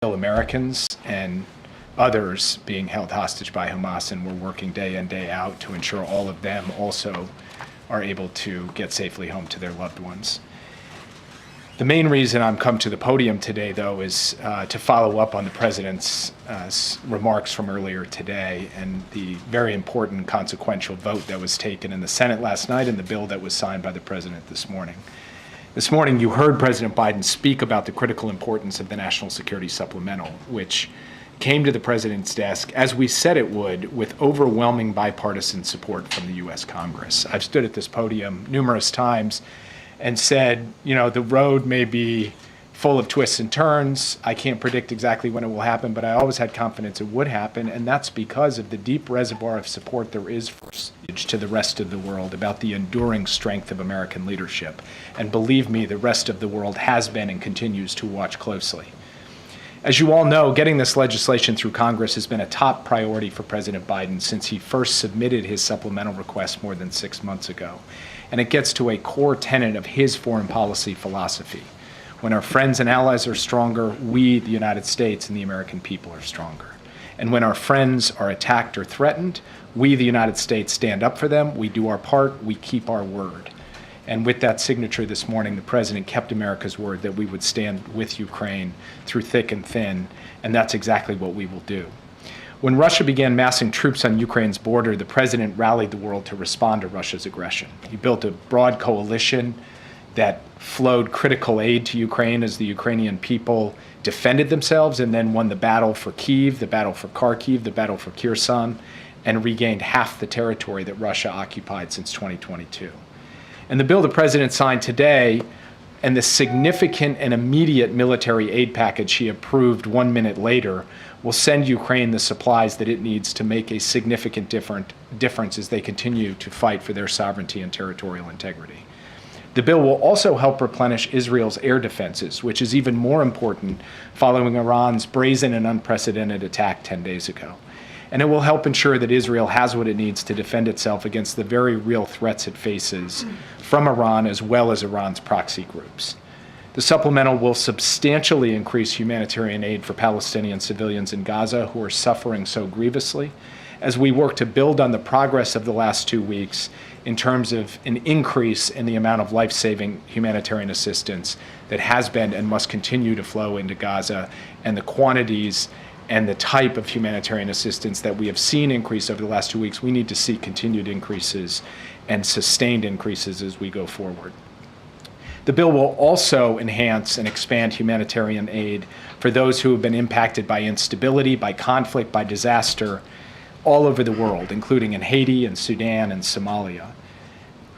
Americans and others being held hostage by Hamas, and we're working day in, day out to ensure all of them also are able to get safely home to their loved ones. The main reason I'm come to the podium today, though, is to follow up on the President's remarks from earlier today and the very important consequential vote that was taken in the Senate last night and the bill that was signed by the President this morning. This morning, you heard President Biden speak about the critical importance of the National Security Supplemental, which came to the President's desk, as we said it would, with overwhelming bipartisan support from the U.S. Congress. I've stood at this podium numerous times and said, you know, the road may be full of twists and turns. I can't predict exactly when it will happen, but I always had confidence it would happen, and that's because of the deep reservoir of support there is to the rest of the world about the enduring strength of American leadership. And believe me, the rest of the world has been and continues to watch closely. As you all know, getting this legislation through Congress has been a top priority for President Biden since he first submitted his supplemental request more than 6 months ago. And it gets to a core tenet of his foreign policy philosophy. When our friends and allies are stronger, we, the United States, and the American people are stronger. And when our friends are attacked or threatened, we, the United States, stand up for them, we do our part, we keep our word. And with that signature this morning, the President kept America's word that we would stand with Ukraine through thick and thin, and that's exactly what we will do. When Russia began massing troops on Ukraine's border, the President rallied the world to respond to Russia's aggression. He built a broad coalition that flowed critical aid to Ukraine as the Ukrainian people defended themselves and then won the battle for Kyiv, the battle for Kharkiv, the battle for Kherson, and regained half the territory that Russia occupied since 2022. And the bill the President signed today and the significant and immediate military aid package he approved 1 minute later will send Ukraine the supplies that it needs to make a significant difference as they continue to fight for their sovereignty and territorial integrity. The bill will also help replenish Israel's air defenses, which is even more important following Iran's brazen and unprecedented attack 10 days ago. And it will help ensure that Israel has what it needs to defend itself against the very real threats it faces from Iran as well as Iran's proxy groups. The supplemental will substantially increase humanitarian aid for Palestinian civilians in Gaza who are suffering so grievously, as we work to build on the progress of the last 2 weeks in terms of an increase in the amount of life-saving humanitarian assistance that has been and must continue to flow into Gaza, and the quantities and the type of humanitarian assistance that we have seen increase over the last 2 weeks. We need to see continued increases and sustained increases as we go forward. The bill will also enhance and expand humanitarian aid for those who have been impacted by instability, by conflict, by disaster all over the world, including in Haiti and Sudan and Somalia.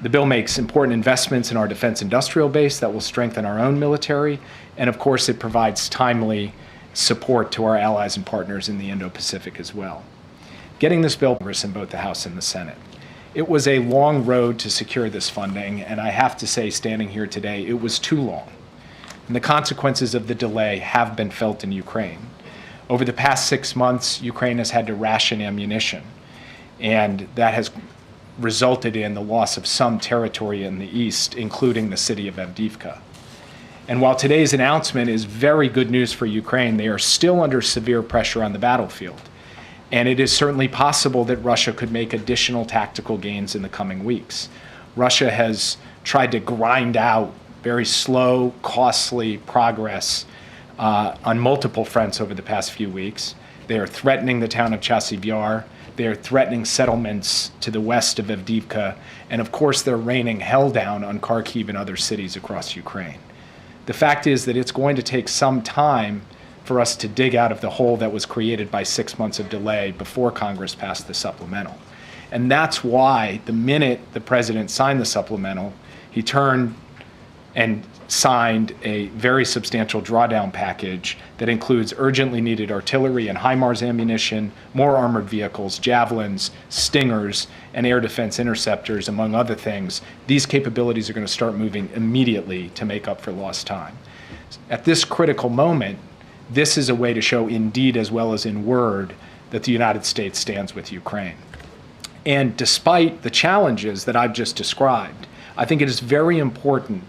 The bill makes important investments in our defense industrial base that will strengthen our own military, and of course it provides timely support to our allies and partners in the Indo-Pacific as well. Getting this bill in both the House and the Senate. It was a long road to secure this funding, and I have to say, standing here today, it was too long. And the consequences of the delay have been felt in Ukraine. Over the past 6 months, Ukraine has had to ration ammunition, and that has resulted in the loss of some territory in the east, including the city of Avdiivka. And while today's announcement is very good news for Ukraine, they are still under severe pressure on the battlefield. And it is certainly possible that Russia could make additional tactical gains in the coming weeks. Russia has tried to grind out very slow, costly progress on multiple fronts over the past few weeks. They are threatening the town of Chasiv Yar. They are threatening settlements to the west of Avdiivka. And of course, they're raining hell down on Kharkiv and other cities across Ukraine. The fact is that it's going to take some time for us to dig out of the hole that was created by 6 months of delay before Congress passed the supplemental. And that's why the minute the President signed the supplemental, he turned and signed a very substantial drawdown package that includes urgently needed artillery and HIMARS ammunition, more armored vehicles, javelins, stingers, and air defense interceptors, among other things. These capabilities are going to start moving immediately to make up for lost time. At this critical moment, this is a way to show in deed as well as in word that the United States stands with Ukraine. And despite the challenges that I've just described, I think it is very important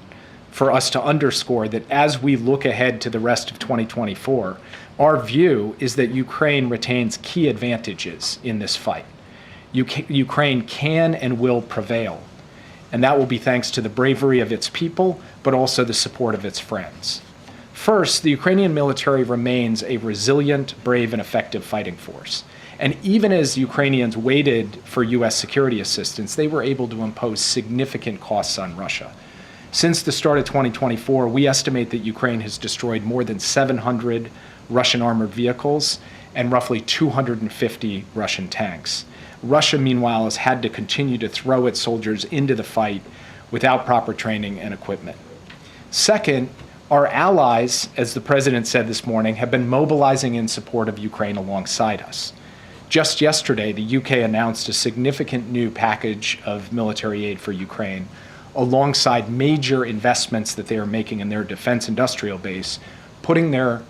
for us to underscore that as we look ahead to the rest of 2024, our view is that Ukraine retains key advantages in this fight. Ukraine can and will prevail, and that will be thanks to the bravery of its people, but also the support of its friends. First, the Ukrainian military remains a resilient, brave, and effective fighting force. And even as Ukrainians waited for U.S. security assistance, they were able to impose significant costs on Russia. Since the start of 2024, we estimate that Ukraine has destroyed more than 700 Russian armored vehicles and roughly 250 Russian tanks. Russia, meanwhile, has had to continue to throw its soldiers into the fight without proper training and equipment. Second, our allies, as the president said this morning, have been mobilizing in support of Ukraine alongside us. Just yesterday, the UK announced a significant new package of military aid for Ukraine, alongside major investments that they are making in their defense industrial base, putting their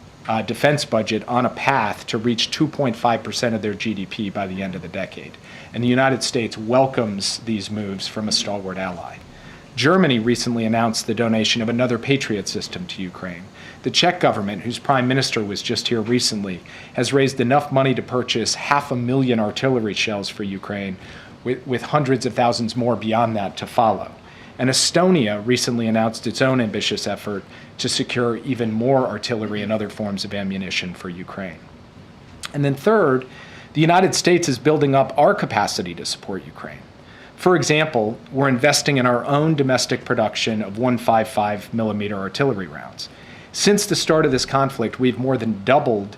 defense budget on a path to reach 2.5% of their GDP by the end of the decade. And the United States welcomes these moves from a stalwart ally. Germany recently announced the donation of another Patriot system to Ukraine. The Czech government, whose prime minister was just here recently, has raised enough money to purchase 500,000 artillery shells for Ukraine, with hundreds of thousands more beyond that to follow. And Estonia recently announced its own ambitious effort to secure even more artillery and other forms of ammunition for Ukraine. And then third, the United States is building up our capacity to support Ukraine. For example, we're investing in our own domestic production of 155 millimeter artillery rounds. Since the start of this conflict, we've more than doubled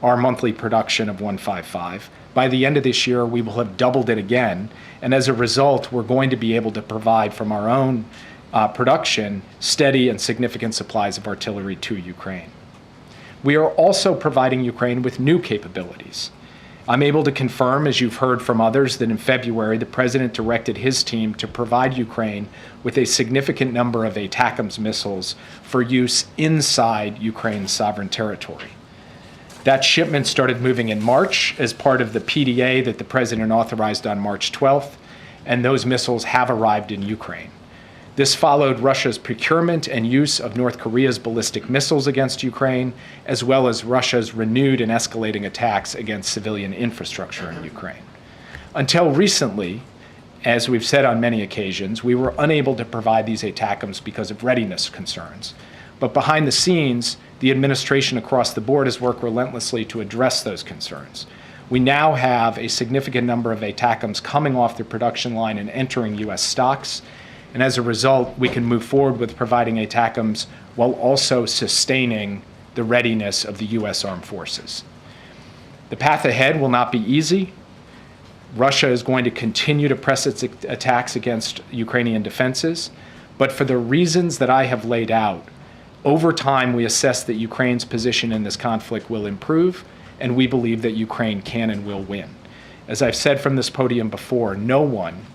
our monthly production of 155. By the end of this year, we will have doubled it again. And as a result, we're going to be able to provide from our own production steady and significant supplies of artillery to Ukraine. We are also providing Ukraine with new capabilities. I'm able to confirm, as you've heard from others, that in February, the president directed his team to provide Ukraine with a significant number of ATACMS missiles for use inside Ukraine's sovereign territory. That shipment started moving in March as part of the PDA that the president authorized on March 12th, and those missiles have arrived in Ukraine. This followed Russia's procurement and use of North Korea's ballistic missiles against Ukraine, as well as Russia's renewed and escalating attacks against civilian infrastructure in Ukraine. Until recently, as we've said on many occasions, we were unable to provide these ATACMS because of readiness concerns. But behind the scenes, the administration across the board has worked relentlessly to address those concerns. We now have a significant number of ATACMS coming off the production line and entering U.S. stocks. And as a result, we can move forward with providing ATACMS while also sustaining the readiness of the U.S. Armed Forces. The path ahead will not be easy. Russia is going to continue to press its attacks against Ukrainian defenses. But for the reasons that I have laid out, over time, we assess that Ukraine's position in this conflict will improve, and we believe that Ukraine can and will win. As I've said from this podium before, no one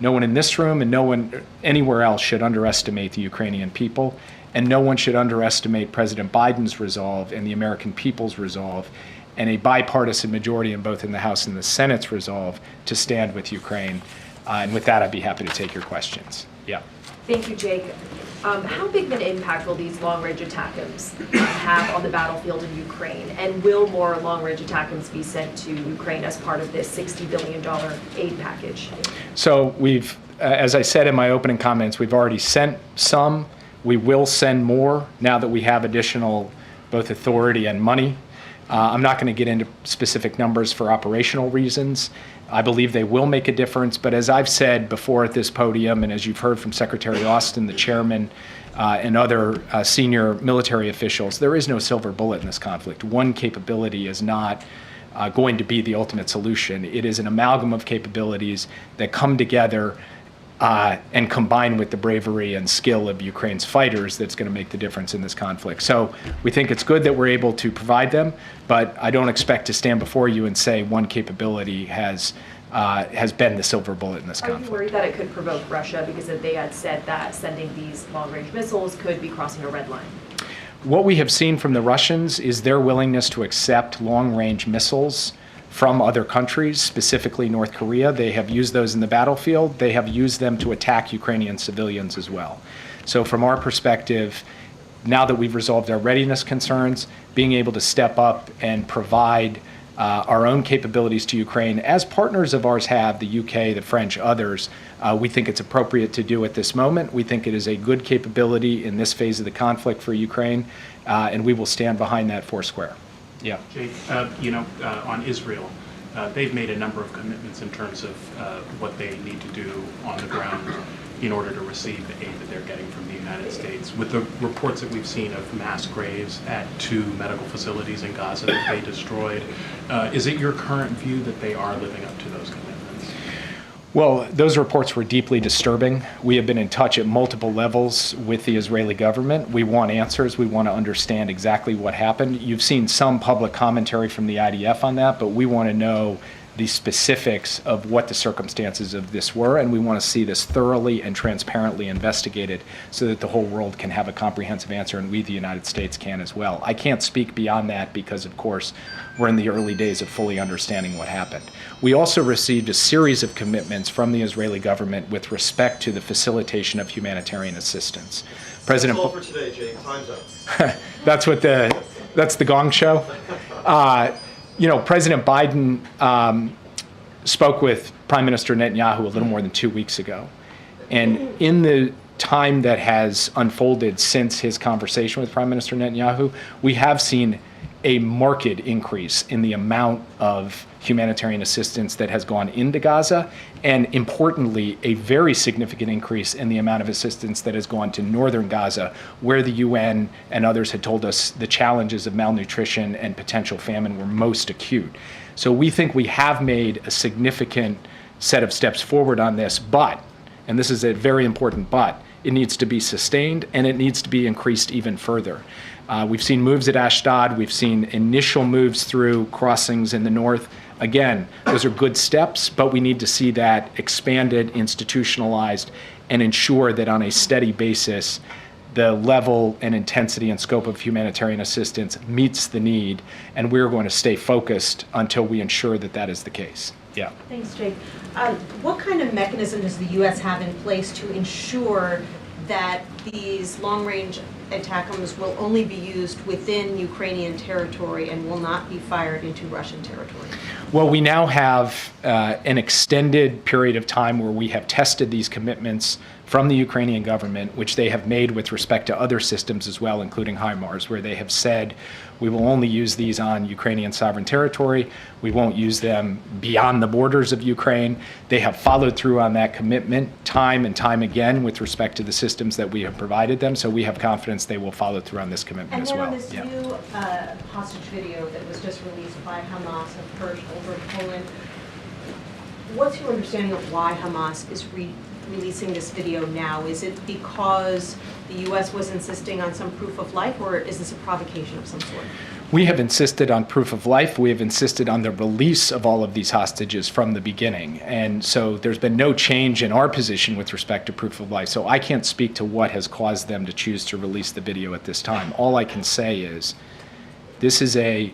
in this room and no one anywhere else should underestimate the Ukrainian people, and no one should underestimate President Biden's resolve and the American people's resolve, and a bipartisan majority in both in the House and the Senate's resolve to stand with Ukraine. And with that, I'd be happy to take your questions. Yeah. Thank you, Jake. How big of an impact will these long-range ATACMS have on the battlefield in Ukraine? And will more long-range ATACMS be sent to Ukraine as part of this $60 billion aid package? So we've, as I said in my opening comments, we've already sent some. We will send more now that we have additional both authority and money. I'm not going to get into specific numbers for operational reasons. I believe they will make a difference, but as I've said before at this podium, and as you've heard from Secretary Austin, the chairman, and other senior military officials, there is no silver bullet in this conflict. One capability is not going to be the ultimate solution. It is an amalgam of capabilities that come together and combine with the bravery and skill of Ukraine's fighters that's going to make the difference in this conflict. So we think it's good that we're able to provide them, but I don't expect to stand before you and say one capability has been the silver bullet in this conflict. Are you worried that it could provoke Russia because they had said that sending these long-range missiles could be crossing a red line? What we have seen from the Russians is their willingness to accept long-range missiles from other countries, specifically North Korea. They have used those in the battlefield. They have used them to attack Ukrainian civilians as well. So from our perspective, now that we've resolved our readiness concerns, being able to step up and provide our own capabilities to Ukraine, as partners of ours have, the UK, the French, others, we think it's appropriate to do at this moment. We think it is a good capability in this phase of the conflict for Ukraine, and we will stand behind that foursquare. Yeah. Jake, on Israel, they've made a number of commitments in terms of what they need to do on the ground in order to receive the aid that they're getting from the United States. With the reports that we've seen of mass graves at 2 medical facilities in Gaza that they destroyed, is it your current view that they are living up to those commitments? Well, those reports were deeply disturbing. We have been in touch at multiple levels with the Israeli government. We want answers. We want to understand exactly what happened. You've seen some public commentary from the IDF on that, but we want to know the specifics of what the circumstances of this were, and we want to see this thoroughly and transparently investigated so that the whole world can have a comprehensive answer, and we, the United States, can as well. I can't speak beyond that because, of course, we're in the early days of fully understanding what happened. We also received a series of commitments from the Israeli government with respect to the facilitation of humanitarian assistance. That's all for today, Jay. Time's up. That's the Gong Show. President Biden spoke with Prime Minister Netanyahu a little more than 2 weeks ago. And in the time that has unfolded since his conversation with Prime Minister Netanyahu, we have seen a marked increase in the amount of humanitarian assistance that has gone into Gaza, and importantly, a very significant increase in the amount of assistance that has gone to northern Gaza, where the UN and others had told us the challenges of malnutrition and potential famine were most acute. So we think we have made a significant set of steps forward on this, but, and this is a very important but, it needs to be sustained and it needs to be increased even further. We've seen moves at Ashdod. We've seen initial moves through crossings in the north. Again, those are good steps, but we need to see that expanded, institutionalized, and ensure that on a steady basis, the level and intensity and scope of humanitarian assistance meets the need, and we're going to stay focused until we ensure that that is the case. Yeah. Thanks, Jake. What kind of mechanism does the U.S. have in place to ensure that these long-range ATACMS will only be used within Ukrainian territory and will not be fired into Russian territory? Well, we now have an extended period of time where we have tested these commitments from the Ukrainian government, which they have made with respect to other systems as well, including HIMARS, where they have said we will only use these on Ukrainian sovereign territory. We won't use them beyond the borders of Ukraine. They have followed through on that commitment time and time again with respect to the systems that we have provided them. So we have confidence they will follow through on this commitment as well. And then on this new hostage video that was just released by Hamas of Hirsch over Poland, what's your understanding of why Hamas is releasing this video now? Is it because the U.S. was insisting on some proof of life, or is this a provocation of some sort? We have insisted on proof of life. We have insisted on the release of all of these hostages from the beginning. And so there's been no change in our position with respect to proof of life. So I can't speak to what has caused them to choose to release the video at this time. All I can say is this is an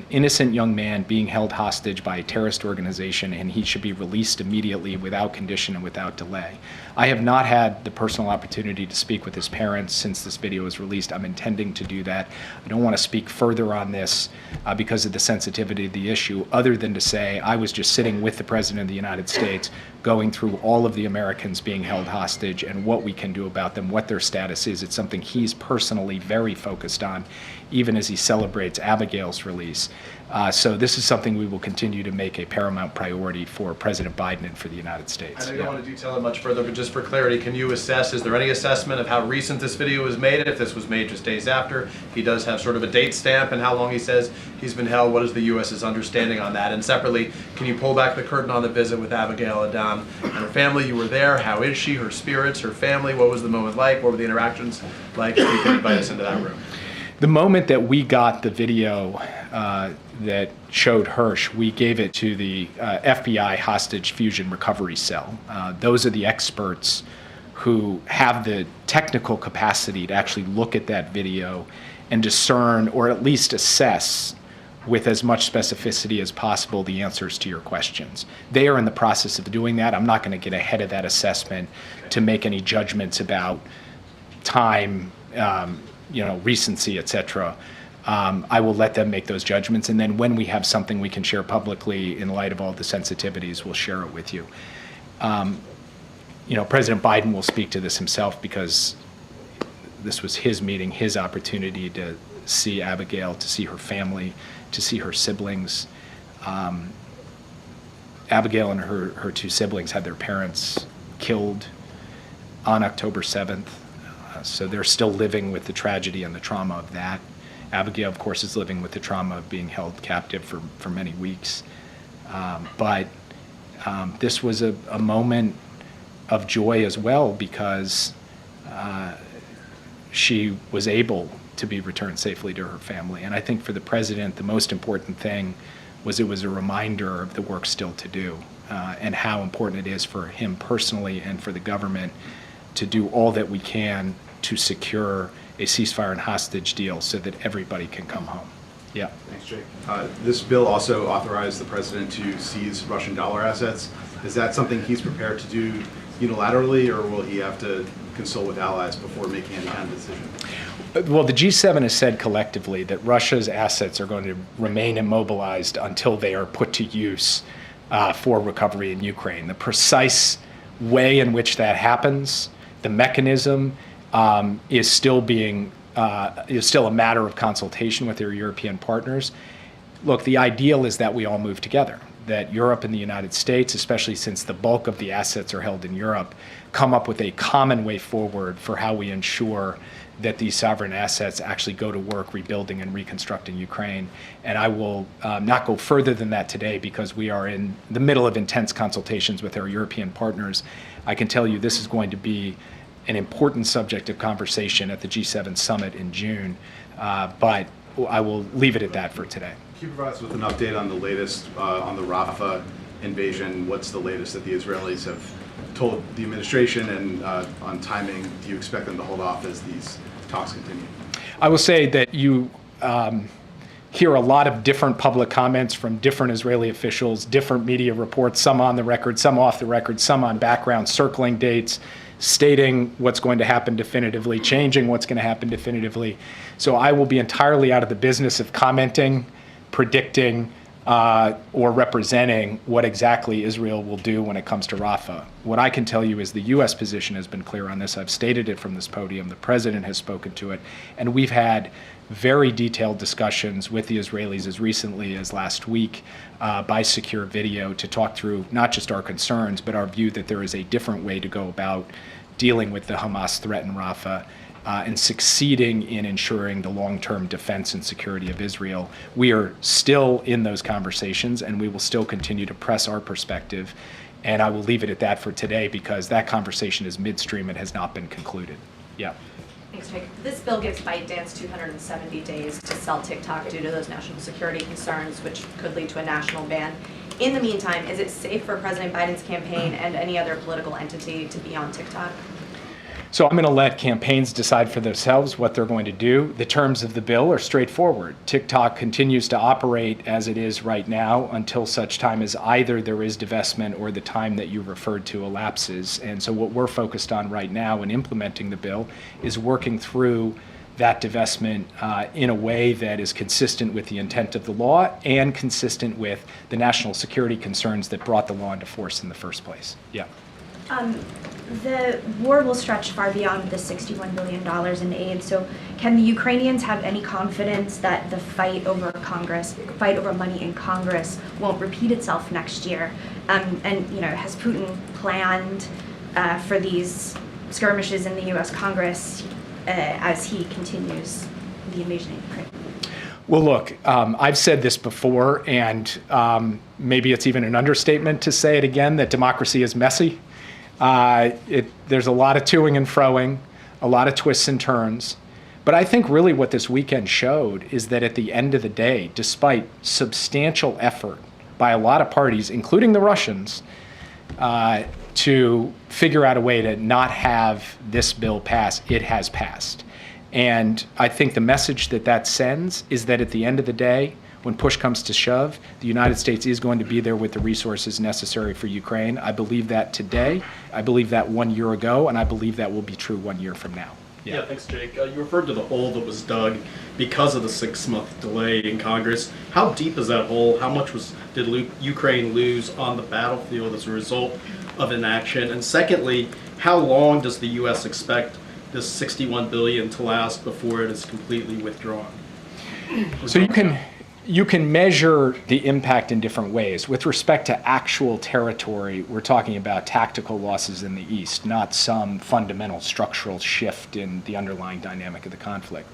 innocent young man being held hostage by a terrorist organization, and he should be released immediately without condition and without delay. I have not had the personal opportunity to speak with his parents since this video was released. I'm intending to do that. I don't want to speak further on this because of the sensitivity of the issue, other than to say I was just sitting with the President of the United States going through all of the Americans being held hostage and what we can do about them, what their status is. It's something he's personally very focused on, even as he celebrates Abigail's release. So this is something we will continue to make a paramount priority for President Biden and for the United States. I know you don't want to detail it much further, but just for clarity, can you assess, is there any assessment of how recent this video was made, if this was made just days after? He does have sort of a date stamp and how long he says he's been held. What is the U.S.'s understanding on that? And separately, can you pull back the curtain on the visit with Abigail Adam and her family? You were there. How is she, her spirits, her family? What was the moment like? What were the interactions like? If you could invite us into that room. The moment that we got the video that showed Hirsch, we gave it to the FBI Hostage Fusion Recovery Cell. Those are the experts who have the technical capacity to actually look at that video and discern, or at least assess with as much specificity as possible, the answers to your questions. They are in the process of doing that. I'm not going to get ahead of that assessment to make any judgments about time, recency, et cetera, I will let them make those judgments. And then when we have something we can share publicly in light of all the sensitivities, we'll share it with you. President Biden will speak to this himself because this was his meeting, his opportunity to see Abigail, to see her family, to see her siblings. Abigail and her two siblings had their parents killed on October 7th. So they're still living with the tragedy and the trauma of that. Abigail, of course, is living with the trauma of being held captive for many weeks. But this was a moment of joy as well because she was able to be returned safely to her family. And I think for the president, the most important thing was it was a reminder of the work still to do and how important it is for him personally and for the government to do all that we can to secure a ceasefire and hostage deal so that everybody can come home. Yeah. Thanks, Jake. This bill also authorized the president to seize Russian dollar assets. Is that something he's prepared to do unilaterally, or will he have to consult with allies before making any kind of decision? Well, the G7 has said collectively that Russia's assets are going to remain immobilized until they are put to use for recovery in Ukraine. The precise way in which that happens, the mechanism, is still a matter of consultation with their European partners. Look, the ideal is that we all move together, that Europe and the United States, especially since the bulk of the assets are held in Europe, come up with a common way forward for how we ensure that these sovereign assets actually go to work rebuilding and reconstructing Ukraine. And I will not go further than that today because we are in the middle of intense consultations with our European partners. I can tell you this is going to be an important subject of conversation at the G7 summit in June, but I will leave it at that for today. Can you provide us with an update on the latest on the Rafah invasion? What's the latest that the Israelis have told the administration, and on timing? Do you expect them to hold off as these talks continue? I will say that you hear a lot of different public comments from different Israeli officials, different media reports, some on the record, some off the record, some on background, circling dates, stating what's going to happen definitively, changing what's going to happen definitively. So I will be entirely out of the business of commenting, predicting, or representing what exactly Israel will do when it comes to Rafah. What I can tell you is the U.S. position has been clear on this. I've stated it from this podium. The president has spoken to it. And we've had very detailed discussions with the Israelis as recently as last week by secure video to talk through not just our concerns, but our view that there is a different way to go about dealing with the Hamas threat in Rafah and succeeding in ensuring the long-term defense and security of Israel. We are still in those conversations, and we will still continue to press our perspective. And I will leave it at that for today because that conversation is midstream and has not been concluded. Yeah. Thanks, Jake. This bill gives ByteDance 270 days to sell TikTok due to those national security concerns, which could lead to a national ban. In the meantime, is it safe for President Biden's campaign and any other political entity to be on TikTok? So I'm going to let campaigns decide for themselves what they're going to do. The terms of the bill are straightforward. TikTok continues to operate as it is right now until such time as either there is divestment or the time that you referred to elapses. And so what we're focused on right now in implementing the bill is working through that divestment in a way that is consistent with the intent of the law and consistent with the national security concerns that brought the law into force in the first place. Yeah. The war will stretch far beyond the $61 billion in aid. So can the Ukrainians have any confidence that the fight over money in Congress won't repeat itself next year? And has Putin planned for these skirmishes in the U.S. Congress as he continues the invasion of Ukraine? Well, look, I've said this before, and maybe it's even an understatement to say it again, that democracy is messy. There's a lot of toing and froing, a lot of twists and turns. But I think really what this weekend showed is that at the end of the day, despite substantial effort by a lot of parties, including the Russians, to figure out a way to not have this bill pass, it has passed. And I think the message that sends is that at the end of the day, when push comes to shove, the United States is going to be there with the resources necessary for Ukraine. I believe that today, I believe that 1 year ago, and I believe that will be true 1 year from now. Yeah, thanks, Jake. You referred to the hole that was dug because of the 6-month delay in Congress. How deep is that hole? How much did Ukraine lose on the battlefield as a result of inaction? And secondly, how long does the U.S. expect this $61 billion to last before it is completely withdrawn? So you can measure the impact in different ways. With respect to actual territory, we're talking about tactical losses in the East, not some fundamental structural shift in the underlying dynamic of the conflict.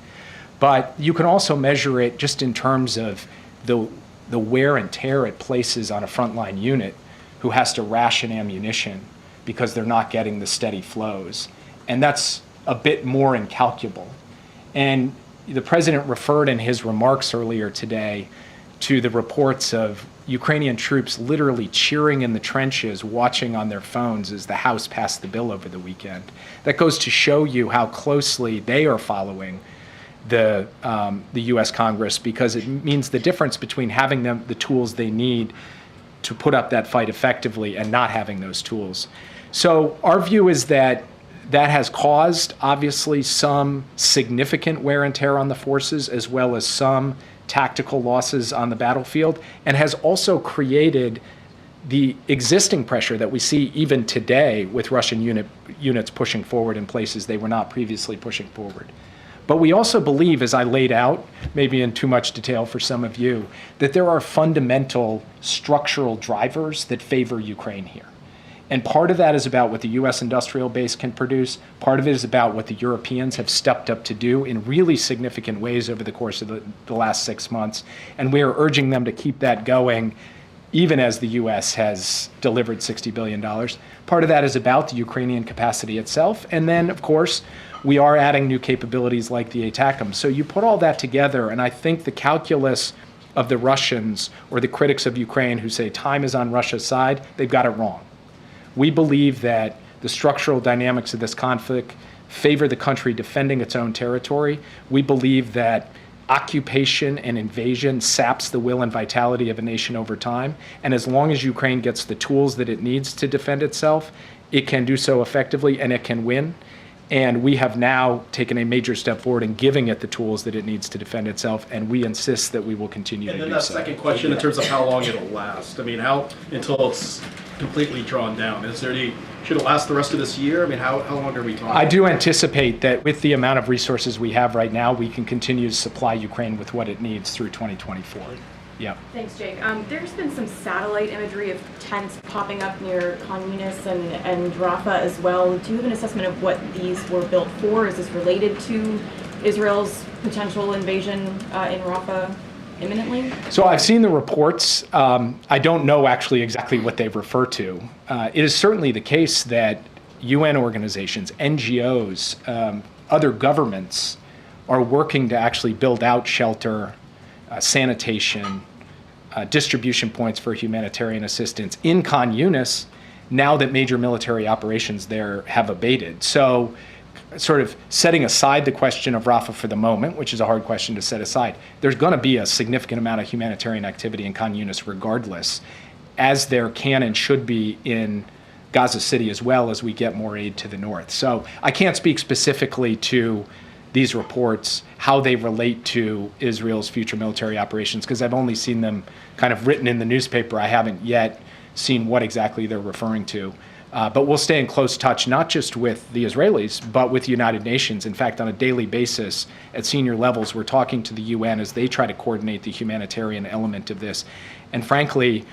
But you can also measure it just in terms of the wear and tear it places on a frontline unit who has to ration ammunition because they're not getting the steady flows. And that's a bit more incalculable. And the president referred in his remarks earlier today to the reports of Ukrainian troops literally cheering in the trenches, watching on their phones as the House passed the bill over the weekend. That goes to show you how closely they are following the U.S. Congress, because it means the difference between having them the tools they need to put up that fight effectively and not having those tools. So our view is that has caused, obviously, some significant wear and tear on the forces, as well as some tactical losses on the battlefield, and has also created the existing pressure that we see even today with Russian units pushing forward in places they were not previously pushing forward. But we also believe, as I laid out, maybe in too much detail for some of you, that there are fundamental structural drivers that favor Ukraine here. And part of that is about what the U.S. industrial base can produce. Part of it is about what the Europeans have stepped up to do in really significant ways over the course of the last 6 months. And we are urging them to keep that going, even as the U.S. has delivered $60 billion. Part of that is about the Ukrainian capacity itself. And then, of course, we are adding new capabilities like the ATACMS. So you put all that together, and I think the calculus of the Russians or the critics of Ukraine who say time is on Russia's side, they've got it wrong. We believe that the structural dynamics of this conflict favor the country defending its own territory. We believe that occupation and invasion saps the will and vitality of a nation over time. And as long as Ukraine gets the tools that it needs to defend itself, it can do so effectively and it can win. And we have now taken a major step forward in giving it the tools that it needs to defend itself, and we insist that we will continue to do so. And then that second question in terms of how long it'll last. I mean, how until it's completely drawn down? Should it last the rest of this year? I mean, how long are we talking? I do anticipate that with the amount of resources we have right now, we can continue to supply Ukraine with what it needs through 2024. Yeah. Thanks, Jake. There's been some satellite imagery of tents popping up near Khan Yunis and Rafah as well. Do you have an assessment of what these were built for? Is this related to Israel's potential invasion in Rafah imminently? So I've seen the reports. I don't know actually exactly what they refer to. It is certainly the case that UN organizations, NGOs, other governments are working to actually build out shelter, sanitation, distribution points for humanitarian assistance in Khan Yunis now that major military operations there have abated. So sort of setting aside the question of Rafah for the moment, which is a hard question to set aside, there's going to be a significant amount of humanitarian activity in Khan Yunis regardless, as there can and should be in Gaza City as well as we get more aid to the north. So I can't speak specifically to these reports, how they relate to Israel's future military operations, because I've only seen them kind of written in the newspaper. I haven't yet seen what exactly they're referring to. But we'll stay in close touch, not just with the Israelis, but with the United Nations. In fact, on a daily basis at senior levels, we're talking to the UN as they try to coordinate the humanitarian element of this. And frankly,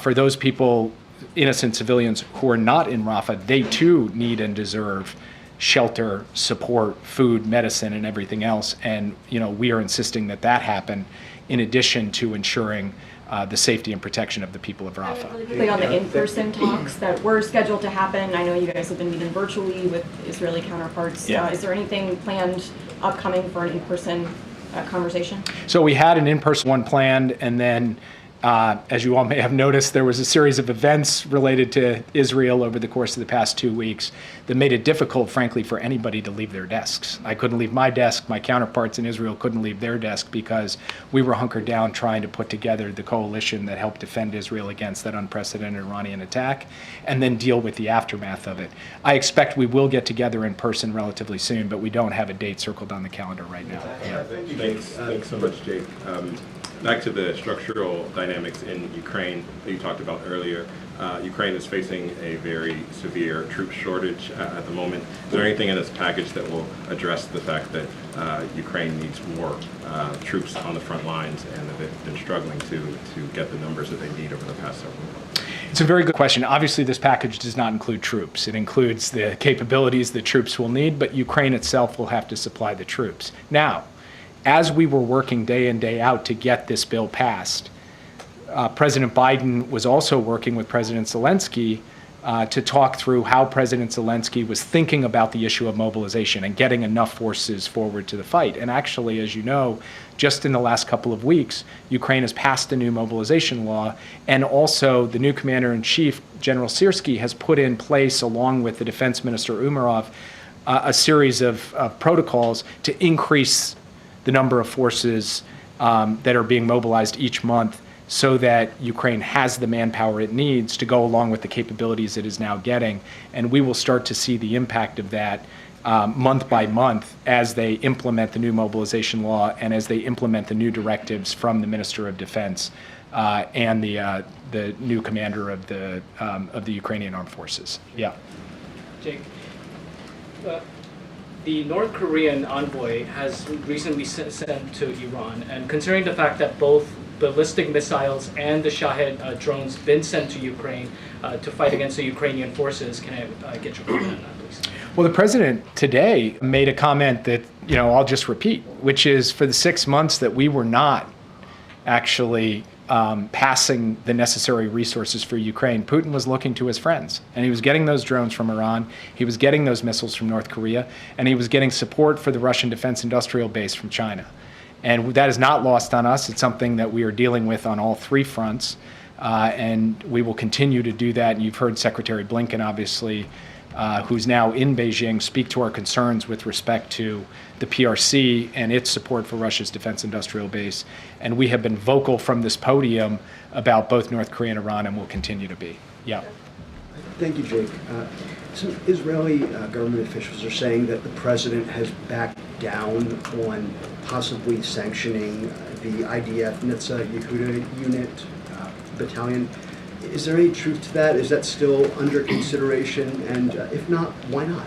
for those people, innocent civilians who are not in Rafah, they too need and deserve shelter, support, food, medicine, and everything else. And we are insisting that that happen in addition to ensuring the safety and protection of the people of Rafah. Really quickly on the in-person talks that were scheduled to happen, I know you guys have been meeting virtually with Israeli counterparts. Yeah. Is there anything planned upcoming for an in-person conversation? So we had an in-person one planned, and then As you all may have noticed, there was a series of events related to Israel over the course of the past 2 weeks that made it difficult, frankly, for anybody to leave their desks. I couldn't leave my desk. My counterparts in Israel couldn't leave their desk because we were hunkered down trying to put together the coalition that helped defend Israel against that unprecedented Iranian attack and then deal with the aftermath of it. I expect we will get together in person relatively soon, but we don't have a date circled on the calendar right now. Thanks so much, Jake. Back to the structural dynamics in Ukraine that you talked about earlier. Ukraine is facing a very severe troop shortage at the moment. Is there anything in this package that will address the fact that Ukraine needs more troops on the front lines and that they've been struggling to get the numbers that they need over the past several months? It's a very good question. Obviously, this package does not include troops. It includes the capabilities the troops will need, but Ukraine itself will have to supply the troops. Now, as we were working day in, day out to get this bill passed, President Biden was also working with President Zelensky to talk through how President Zelensky was thinking about the issue of mobilization and getting enough forces forward to the fight. And actually, as you know, just in the last couple of weeks, Ukraine has passed a new mobilization law, and also the new commander-in-chief, General Syrskyi, has put in place, along with the defense minister Umerov, a series of protocols to increase the number of forces that are being mobilized each month so that Ukraine has the manpower it needs to go along with the capabilities it is now getting. And we will start to see the impact of that month by month as they implement the new mobilization law and as they implement the new directives from the Minister of Defense and the new commander of the Ukrainian Armed Forces. Yeah. Jake, the North Korean envoy has recently sent to Iran, and considering the fact that both ballistic missiles and the Shahed drones been sent to Ukraine to fight against the Ukrainian forces, can I get your comment on that, please? Well, the president today made a comment that, I'll just repeat, which is for the 6 months that we were not actually passing the necessary resources for Ukraine, Putin was looking to his friends, and he was getting those drones from Iran, he was getting those missiles from North Korea, and he was getting support for the Russian defense industrial base from China. And that is not lost on us. It's something that we are dealing with on all three fronts, and we will continue to do that. And you've heard Secretary Blinken, obviously, who's now in Beijing, speak to our concerns with respect to the PRC and its support for Russia's defense industrial base. And we have been vocal from this podium about both North Korea and Iran, and will continue to be. Yeah. Thank you, Jake. Some Israeli government officials are saying that the president has backed down on possibly sanctioning the IDF Nitsa Yehuda unit battalion. Is there any truth to that? Is that still under consideration? And if not, why not?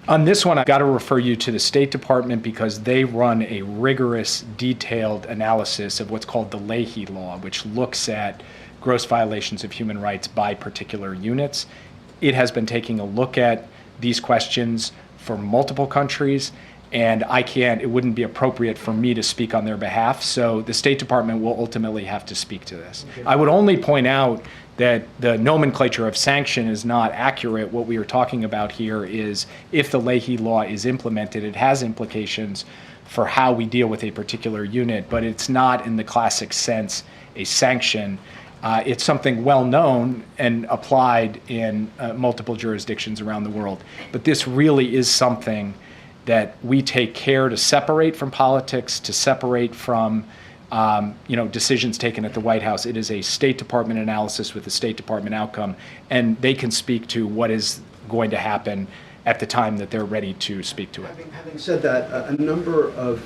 On this one, I've got to refer you to the State Department because they run a rigorous, detailed analysis of what's called the Leahy Law, which looks at gross violations of human rights by particular units. It has been taking a look at these questions for multiple countries, and it wouldn't be appropriate for me to speak on their behalf, so the State Department will ultimately have to speak to this. Okay. I would only point out that the nomenclature of sanction is not accurate. What we are talking about here is if the Leahy Law is implemented, it has implications for how we deal with a particular unit, but it's not in the classic sense a sanction. It's something well known and applied in multiple jurisdictions around the world. But this really is something that we take care to separate from politics, to separate from decisions taken at the White House. It is a State Department analysis with a State Department outcome, and they can speak to what is going to happen at the time that they're ready to speak to it. Having said that, a number of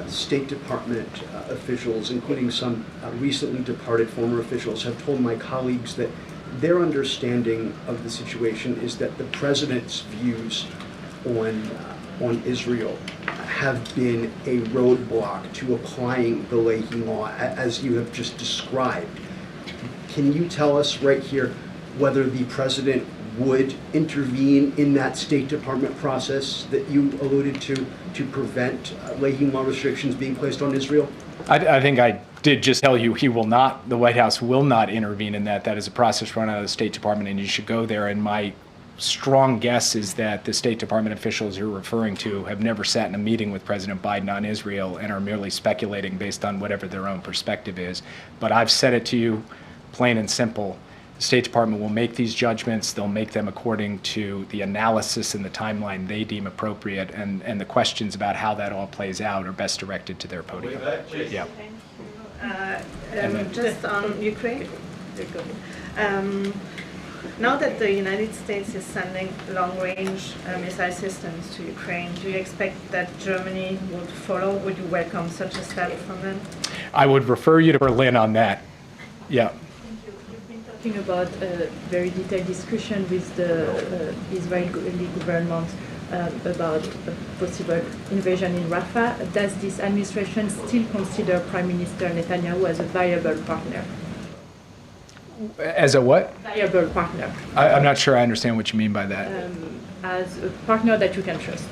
State Department officials, including some recently departed former officials, have told my colleagues that their understanding of the situation is that the president's views on Israel have been a roadblock to applying the Leahy Law, as you have just described. Can you tell us right here whether the president would intervene in that State Department process that you alluded to prevent Leahy Law restrictions being placed on Israel? I think I did just tell you the White House will not intervene in that. That is a process run out of the State Department, and you should go there. And my strong guess is that the State Department officials you're referring to have never sat in a meeting with President Biden on Israel and are merely speculating based on whatever their own perspective is. But I've said it to you plain and simple. The State Department will make these judgments. They'll make them according to the analysis and the timeline they deem appropriate, and the questions about how that all plays out are best directed to their podium. Yeah. Just on Ukraine. Now that the United States is sending long-range missile systems to Ukraine, do you expect that Germany would follow? Would you welcome such a step from them? I would refer you to Berlin on that. Yeah. You've been talking about a very detailed discussion with the Israeli government about a possible invasion in Rafah. Does this administration still consider Prime Minister Netanyahu as a viable partner? As a what? Viable partner. I'm not sure I understand what you mean by that. As a partner that you can trust.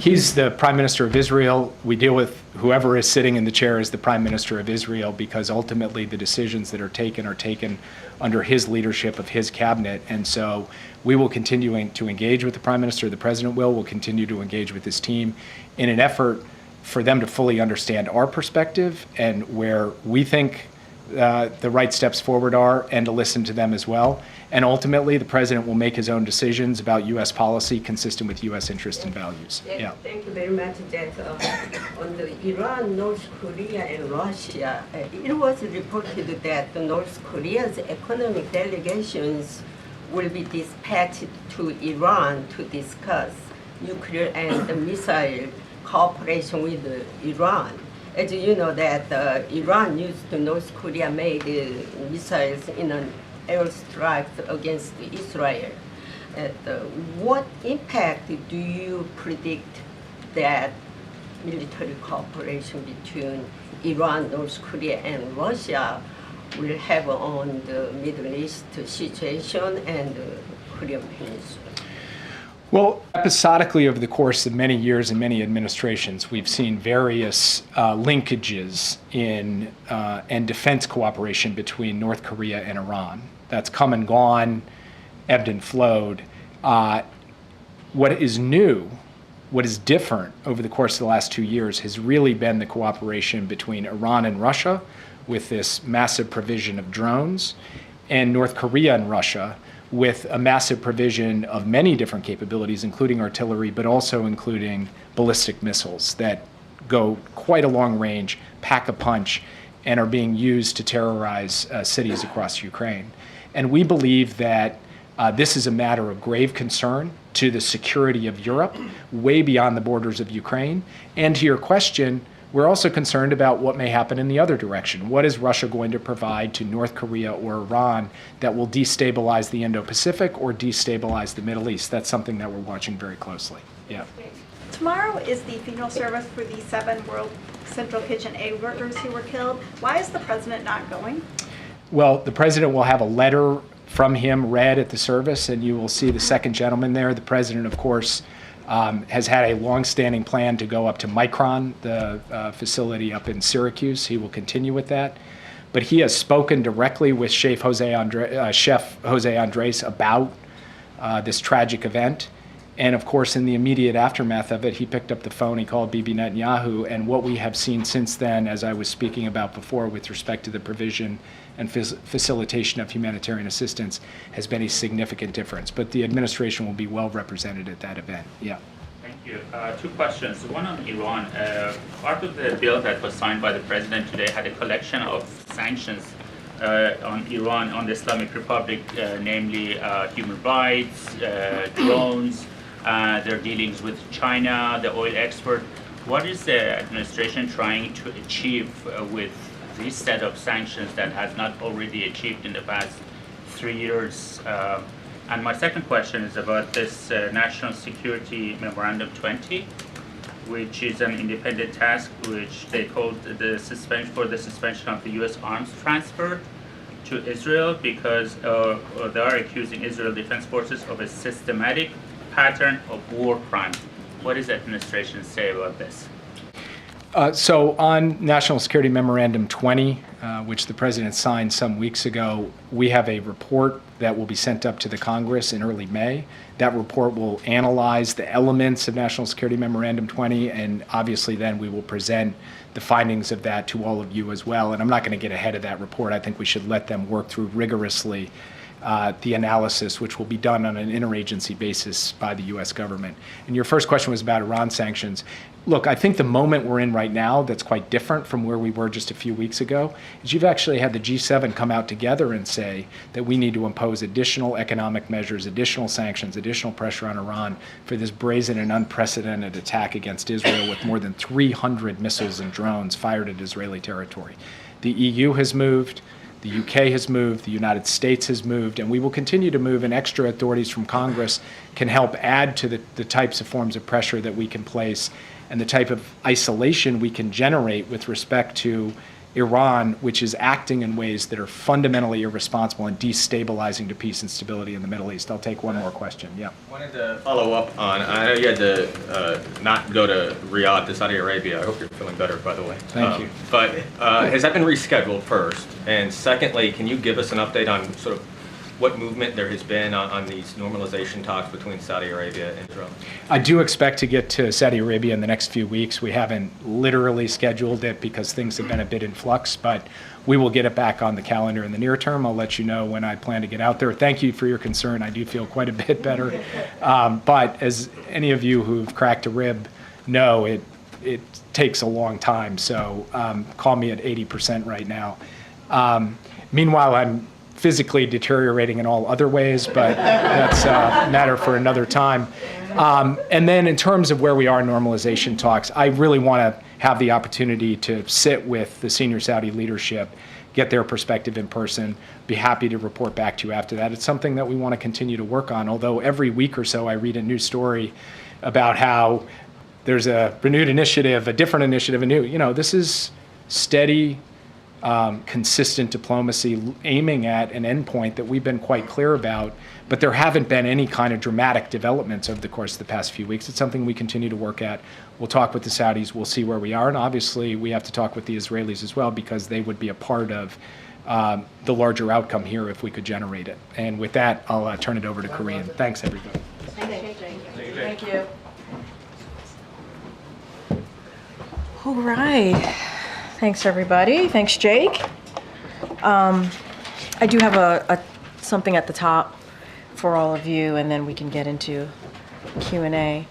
He's the Prime Minister of Israel. We deal with whoever is sitting in the chair as the Prime Minister of Israel, because ultimately the decisions that are taken under his leadership of his cabinet. And so we will continue to engage with the Prime Minister. The President will continue to engage with his team in an effort for them to fully understand our perspective and where we think the right steps forward are, and to listen to them as well. And ultimately, the President will make his own decisions about U.S. policy consistent with U.S. interests and values. Yeah. Thank you very much. That on the Iran, North Korea, and Russia, it was reported that the North Korea's economic delegations will be dispatched to Iran to discuss nuclear and missile cooperation with Iran. As you know, that Iran used North Korea made missiles in an airstrike against Israel. What impact do you predict that military cooperation between Iran, North Korea, and Russia will have on the Middle East situation and the Korean Peninsula? Well, episodically over the course of many years and many administrations, we've seen various linkages in and defense cooperation between North Korea and Iran. That's come and gone, ebbed and flowed. What is new, what is different over the course of the last 2 years has really been the cooperation between Iran and Russia with this massive provision of drones, and North Korea and Russia with a massive provision of many different capabilities, including artillery, but also including ballistic missiles that go quite a long range, pack a punch, and are being used to terrorize cities across Ukraine. And we believe that this is a matter of grave concern to the security of Europe, way beyond the borders of Ukraine. And to your question, we're also concerned about what may happen in the other direction. What is Russia going to provide to North Korea or Iran that will destabilize the Indo-Pacific or destabilize the Middle East? That's something that we're watching very closely. Yeah. Tomorrow is the funeral service for the 7 World Central Kitchen egg workers who were killed. Why is the president not going? Well, the president will have a letter from him read at the service, and you will see the second gentleman there. The president, of course, has had a long-standing plan to go up to Micron, the facility up in Syracuse. He will continue with that. But he has spoken directly with Chef Jose Andres about this tragic event. And of course, in the immediate aftermath of it, he picked up the phone, he called Bibi Netanyahu, and what we have seen since then, as I was speaking about before with respect to the provision and facilitation of humanitarian assistance, has been a significant difference. But the administration will be well represented at that event. Yeah. Thank you. 2 questions. One on Iran. Part of the bill that was signed by the president today had a collection of sanctions on Iran, on the Islamic Republic, namely human rights, drones, their dealings with China, the oil export. What is the administration trying to achieve with this set of sanctions that has not already achieved in the past 3 years? And my second question is about this National Security Memorandum 20, which is an independent task which they called the suspension of the U.S. arms transfer to Israel, because they are accusing Israel Defense Forces of a systematic pattern of war crimes. What does the administration say about this? So on National Security Memorandum 20, which the President signed some weeks ago, we have a report that will be sent up to the Congress in early May. That report will analyze the elements of National Security Memorandum 20, and obviously then we will present the findings of that to all of you as well. And I'm not going to get ahead of that report. I think we should let them work through rigorously the analysis, which will be done on an interagency basis by the U.S. government. And your first question was about Iran sanctions. Look, I think the moment we're in right now that's quite different from where we were just a few weeks ago is you've actually had the G7 come out together and say that we need to impose additional economic measures, additional sanctions, additional pressure on Iran for this brazen and unprecedented attack against Israel with more than 300 missiles and drones fired at Israeli territory. The EU has moved. The UK has moved, the United States has moved, and we will continue to move, and extra authorities from Congress can help add to the types of forms of pressure that we can place and the type of isolation we can generate with respect to Iran, which is acting in ways that are fundamentally irresponsible and destabilizing to peace and stability in the Middle East. I'll take one more question. Yeah. Wanted to follow up on, I know you had to not go to Riyadh to Saudi Arabia. I hope you're feeling better, by the way. Thank you. But has that been rescheduled first? And secondly, can you give us an update on sort of what movement there has been on these normalization talks between Saudi Arabia and Israel? I do expect to get to Saudi Arabia in the next few weeks. We haven't literally scheduled it because things have been a bit in flux, but we will get it back on the calendar in the near term. I'll let you know when I plan to get out there. Thank you for your concern. I do feel quite a bit better. But as any of you who've cracked a rib know, it takes a long time. So call me at 80% right now. Meanwhile, I'm physically deteriorating in all other ways, but that's a matter for another time. And then in terms of where we are in normalization talks, I really want to have the opportunity to sit with the senior Saudi leadership, get their perspective in person, be happy to report back to you after that. It's something that we want to continue to work on, although every week or so I read a new story about how there's a renewed initiative, a different initiative, a new, this is steady, consistent diplomacy aiming at an endpoint that we've been quite clear about, but there haven't been any kind of dramatic developments over the course of the past few weeks. It's something we continue to work at. We'll talk with the Saudis, we'll see where we are, and obviously we have to talk with the Israelis as well because they would be a part of the larger outcome here if we could generate it. And with that, I'll turn it over to Karine. Thanks, everybody. Thank you. All right. Thanks, everybody. Thanks, Jake. I do have something at the top for all of you, and then we can get into Q&A.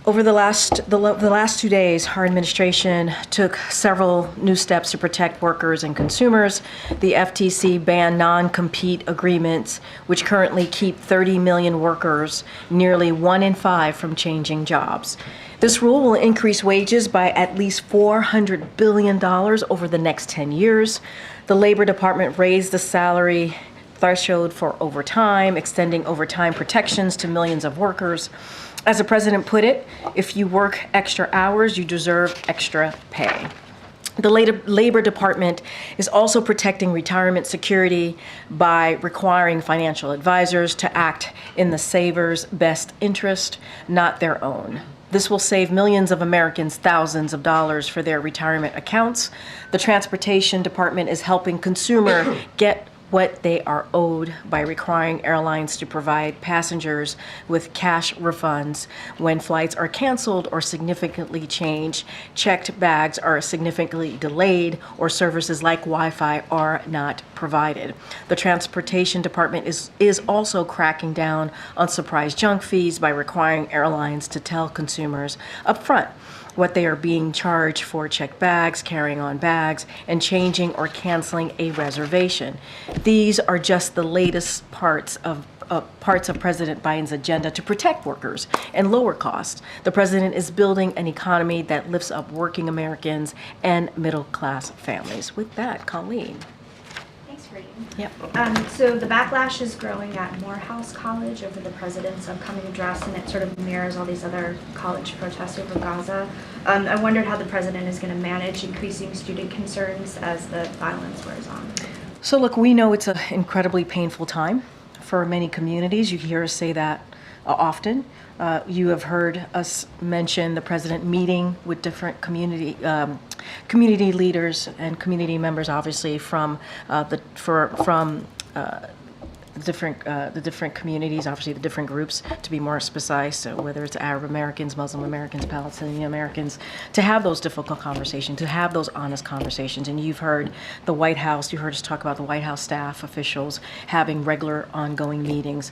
Over the last 2 days, our administration took several new steps to protect workers and consumers. The FTC banned non-compete agreements, which currently keep 30 million workers, nearly 1 in 5, from changing jobs. This rule will increase wages by at least $400 billion over the next 10 years. The Labor Department raised the salary threshold for overtime, extending overtime protections to millions of workers. As the president put it, if you work extra hours, you deserve extra pay. The Labor Department is also protecting retirement security by requiring financial advisors to act in the saver's best interest, not their own. This will save millions of Americans thousands of dollars for their retirement accounts. The Transportation Department is helping consumers get what they are owed by requiring airlines to provide passengers with cash refunds when flights are canceled or significantly changed, checked bags are significantly delayed, or services like Wi-Fi are not provided. The Transportation Department is also cracking down on surprise junk fees by requiring airlines to tell consumers upfront what they are being charged for checked bags, carrying on bags, and changing or canceling a reservation. These are just the latest parts of President Biden's agenda to protect workers and lower costs. The president is building an economy that lifts up working Americans and middle-class families. With that, Colleen. Thanks, Karine. Yep. So the backlash is growing at Morehouse College over the president's upcoming address, and it sort of mirrors all these other college protests over Gaza. I wondered how the president is going to manage increasing student concerns as the violence wears on. So look, we know it's an incredibly painful time for many communities. You hear us say that often. You have heard us mention the president meeting with different community leaders and community members, obviously from the different communities, obviously the different groups, to be more precise, so whether it's Arab Americans, Muslim Americans, Palestinian Americans, to have those difficult conversations, to have those honest conversations. And you've heard the White House, you heard us talk about the White House staff officials having regular ongoing meetings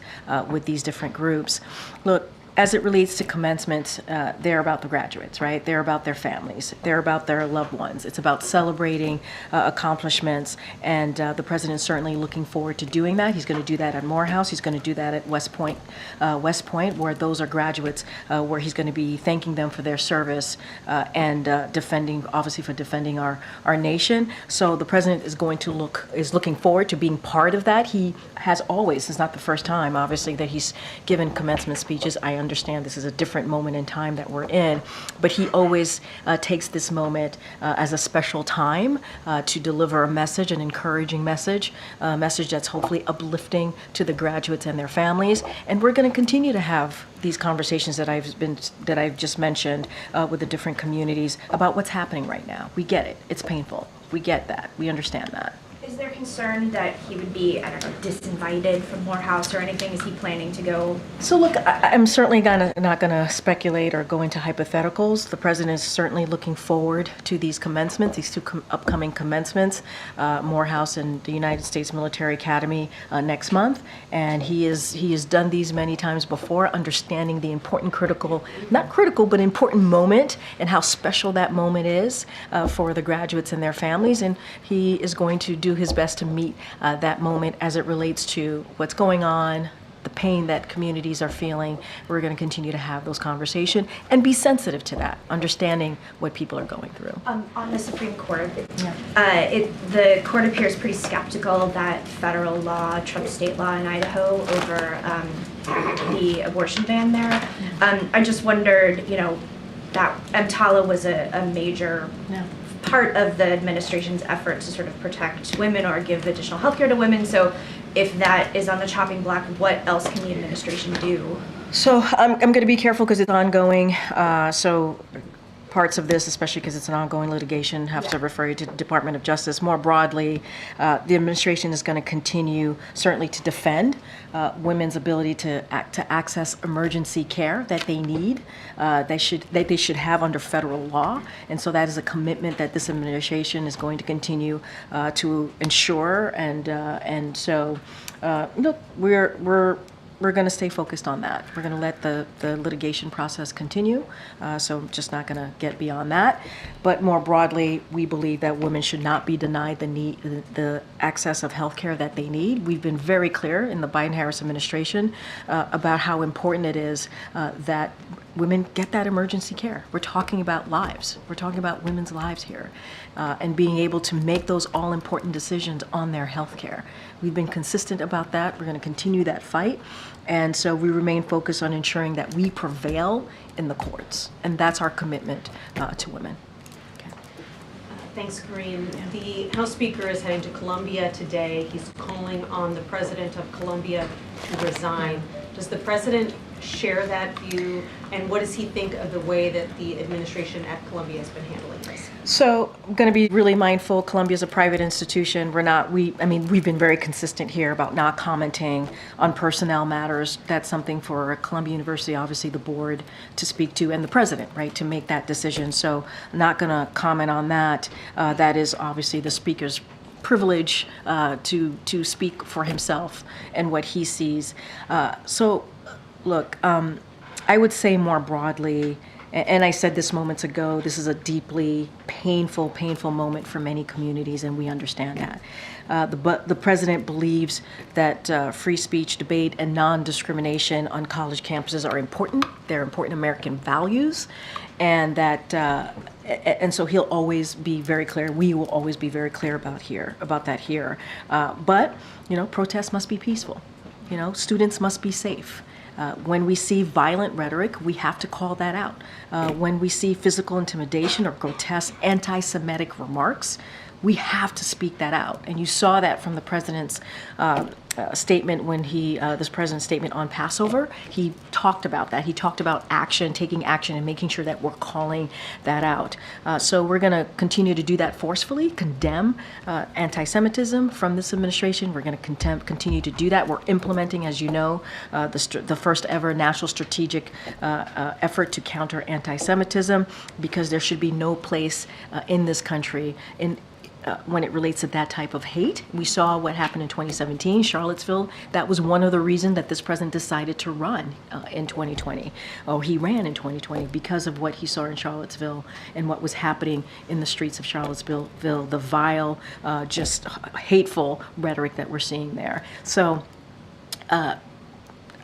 with these different groups. Look, as it relates to commencement, they're about the graduates, right? They're about their families. They're about their loved ones. It's about celebrating accomplishments, and the president's certainly looking forward to doing that. He's going to do that at Morehouse. He's going to do that at West Point, where those are graduates, where he's going to be thanking them for their service and defending our nation. So the president is looking forward to being part of that. He has always. It's not the first time, obviously, that he's given commencement speeches. I understand this is a different moment in time that we're in, but he always takes this moment as a special time to deliver a message, an encouraging message, a message that's hopefully uplifting to the graduates and their families. And we're going to continue to have these conversations that I've just mentioned with the different communities about what's happening right now. We get it. It's painful. We get that. We understand that. Is there concern that he would be, disinvited from Morehouse or anything? Is he planning to go? So look, I'm certainly not going to speculate or go into hypotheticals. The president is certainly looking forward to these commencements, these two upcoming commencements, Morehouse and the United States Military Academy next month. And he has done these many times before, understanding the important but important moment and how special that moment is for the graduates and their families. And he is going to do his best to meet that moment as it relates to what's going on, the pain that communities are feeling. We're going to continue to have those conversations and be sensitive to that, understanding what people are going through. On the Supreme Court, the court appears pretty skeptical that federal law trumps state law in Idaho over the abortion ban there. I just wondered, that EMTALA was a major part of the administration's effort to sort of protect women or give additional health care to women. So if that is on the chopping block, what else can the administration do? So I'm going to be careful because it's ongoing. So parts of this, especially because it's an ongoing litigation, have to refer you to the Department of Justice. More broadly, the administration is going to continue certainly to defend women's ability to access emergency care that they need, they should have under federal law. And so that is a commitment that this administration is going to continue to ensure. And so, look, we're going to stay focused on that. We're going to let the litigation process continue, so just not going to get beyond that. But more broadly, we believe that women should not be denied the access of health care that they need. We've been very clear in the Biden-Harris administration about how important it is that women get that emergency care. We're talking about lives. We're talking about women's lives here, and being able to make those all-important decisions on their health care. We've been consistent about that. We're going to continue that fight. And so we remain focused on ensuring that we prevail in the courts. And that's our commitment to women. Thanks, Karine. The House Speaker is heading to Colombia today. He's calling on the President of Colombia to resign. Does the President share that view? And what does he think of the way that the administration at Colombia has been handling this? So I'm going to be really mindful. Columbia is a private institution. We've been very consistent here about not commenting on personnel matters. That's something for Columbia University, obviously the board to speak to, and the president, right, to make that decision. So I'm not going to comment on that. That is obviously the speaker's privilege to speak for himself and what he sees. So look, I would say more broadly, and I said this moments ago, this is a deeply painful moment for many communities, and we understand that. The president believes that free speech, debate, and non-discrimination on college campuses are important. They're important American values, and and so he'll always be very clear. We will always be very clear about that here. But protests must be peaceful. Students must be safe. When we see violent rhetoric, we have to call that out. When we see physical intimidation or grotesque anti-Semitic remarks, We have to speak that out. And you saw that from the president's statement when this president's statement on Passover. He talked about that. He talked about action, taking action, and making sure that we're calling that out. So we're going to continue to do that forcefully, condemn anti-Semitism from this administration. We're going to continue to do that. We're implementing, as you know, the first ever national strategic effort to counter anti-Semitism, because there should be no place in this country when it relates to that type of hate. We saw what happened in 2017, Charlottesville. That was one of the reasons that this president decided to run in 2020. Oh, he ran in 2020 because of what he saw in Charlottesville and what was happening in the streets of Charlottesville, the vile, just hateful rhetoric that we're seeing there. So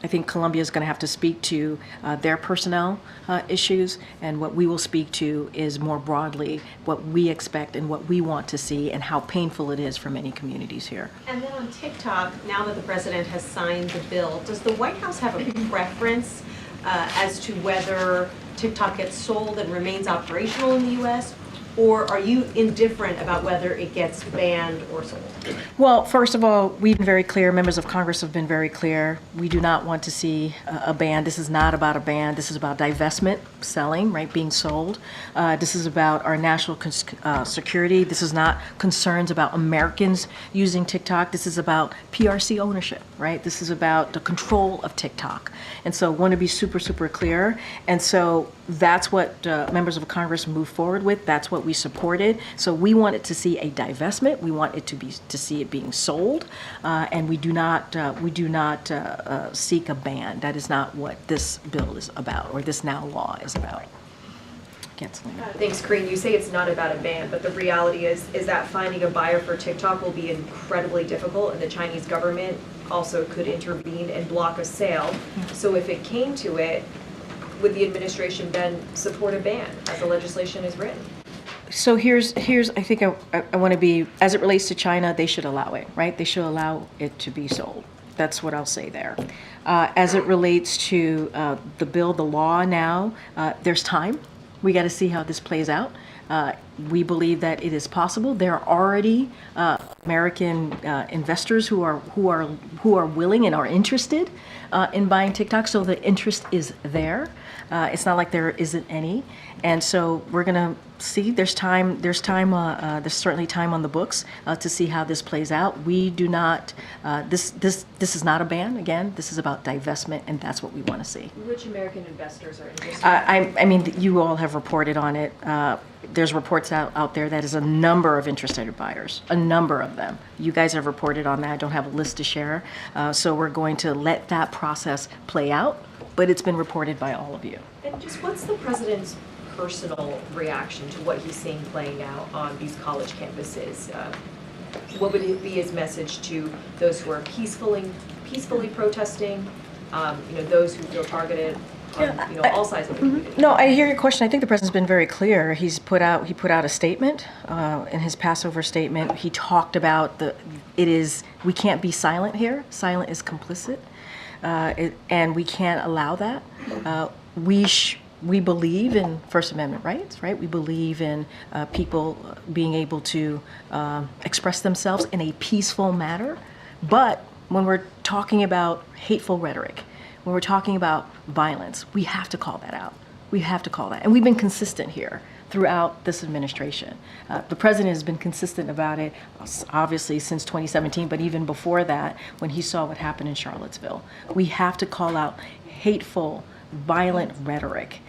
I think Columbia is going to have to speak to their personnel issues, and what we will speak to is more broadly what we expect and what we want to see and how painful it is for many communities here. And then on TikTok, now that the president has signed the bill, does the White House have a preference as to whether TikTok gets sold and remains operational in the U.S., or are you indifferent about whether it gets banned or sold? Well, first of all, we've been very clear, members of Congress have been very clear. We do not want to see a ban. This is not about a ban. This is about divestment, selling, right, being sold. This is about our national security. This is not concerns about Americans using TikTok. This is about PRC ownership, right? This is about the control of TikTok. And so I want to be super, super clear. And so that's what members of Congress move forward with. That's what we supported. So we wanted to see a divestment. We want it to see it being sold, and we do not seek a ban. That is not what this bill is about, or this now law is about. Thanks, Karine. You say it's not about a ban, but the reality is that finding a buyer for TikTok will be incredibly difficult, and the Chinese government also could intervene and block a sale. So if it came to it, would the administration then support a ban as the legislation is written? So here's I think I want to be, as it relates to China, they should allow it, right? They should allow it to be sold. That's what I'll say there. As it relates to the bill, the law now, there's time. We got to see how this plays out. We believe that it is possible. There are already American investors who are willing and are interested in buying TikTok. So the interest is there. It's not like there isn't any. And so we're going to see. There's certainly time on the books to see how this plays out. We do not. This is not a ban. Again, this is about divestment, and that's what we want to see. Which American investors are interested? I mean, you all have reported on it. There's reports out there that is a number of interested buyers, a number of them. You guys have reported on that. I don't have a list to share. So we're going to let that process play out, but it's been reported by all of you. And just what's the president's personal reaction to what he's seeing playing out on these college campuses? What would be his message to those who are peacefully protesting, those who feel targeted on all sides of the community? No, I hear your question. I think the president's been very clear. He put out a statement in his Passover statement. He talked about we can't be silent here. Silent is complicit, and we can't allow that. We believe in First Amendment rights, right? We believe in people being able to express themselves in a peaceful manner. But when we're talking about hateful rhetoric, when we're talking about violence, we have to call that out. We have to call that. And we've been consistent here throughout this administration. The president has been consistent about it, obviously, since 2017, but even before that, when he saw what happened in Charlottesville. We have to call out hateful, violent rhetoric.